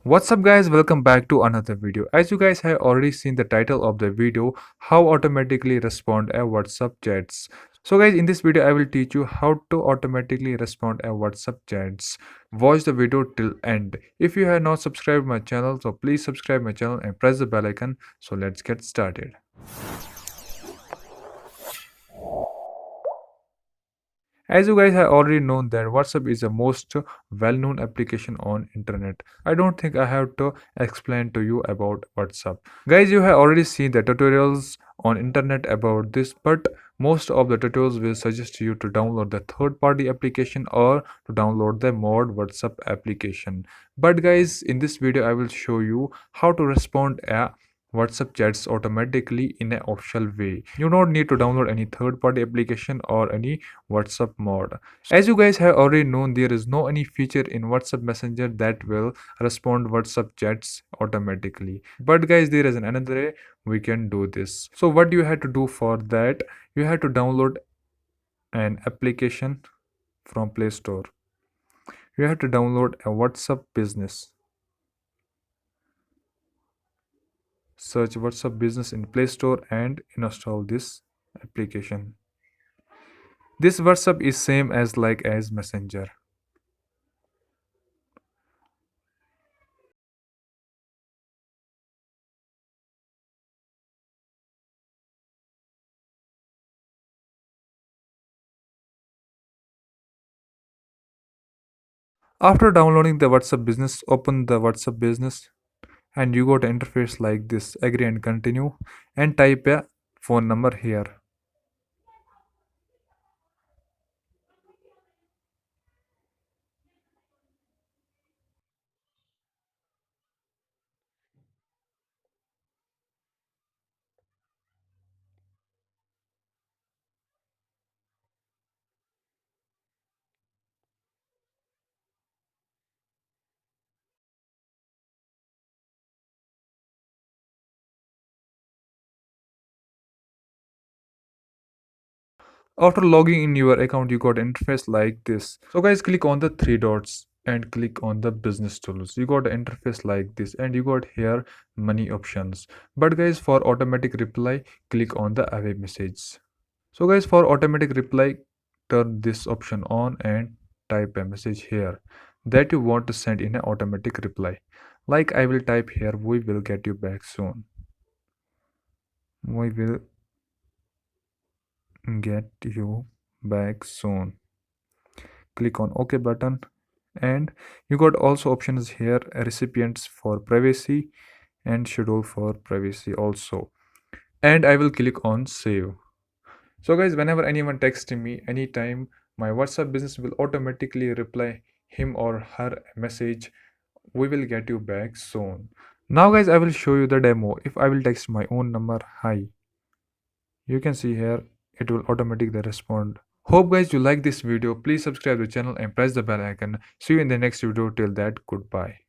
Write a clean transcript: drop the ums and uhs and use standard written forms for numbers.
What's up guys, welcome back to another video. As you guys have already seen the title of the video, how automatically respond a WhatsApp chats. So guys, in this video I will teach you how to automatically respond a WhatsApp chats. Watch the video till end. If you have not subscribed my channel, so please subscribe my channel and press the bell icon. So let's get started. As you guys have already known that WhatsApp is the most well-known application on internet. I don't think I have to explain to you about WhatsApp. Guys, you have already seen the tutorials on internet about this, but most of the tutorials will suggest you to download the third-party application or to download the mod WhatsApp application. But guys, in this video I will show you how to respond a WhatsApp chats automatically in an official way. You don't need to download any third-party application or any WhatsApp mod. As you guys have already known, there is no any feature in WhatsApp Messenger that will respond WhatsApp chats automatically. But guys, there is another way we can do this. So what you have to do for that, you have to download an application from Play Store. You have to download a WhatsApp Business. Search WhatsApp Business in Play Store and install this application. This WhatsApp is same as Messenger. After downloading the WhatsApp Business, open the WhatsApp Business and you got an interface like this. Agree and continue and type a phone number here. After logging in your account, you got an interface like this. So guys, click on the three dots and click on the business tools. You got an interface like this and you got here many options. But guys, for automatic reply, click on the away message. So guys, for automatic reply, turn this option on and type a message here that you want to send in an automatic reply. Like I will type here, we will get you back soon. We will get you back soon. Click on OK button and you got also options here, recipients for privacy and schedule for privacy also. And I will click on save. So guys, whenever anyone texts me anytime, my WhatsApp Business will automatically reply him or her message, we will get you back soon. Now guys, I will show you the demo. If I will text my own number, hi, you can see here it will automatically respond. Hope guys you like this video. Please subscribe to the channel and press the bell icon. See you in the next video. Till that, goodbye.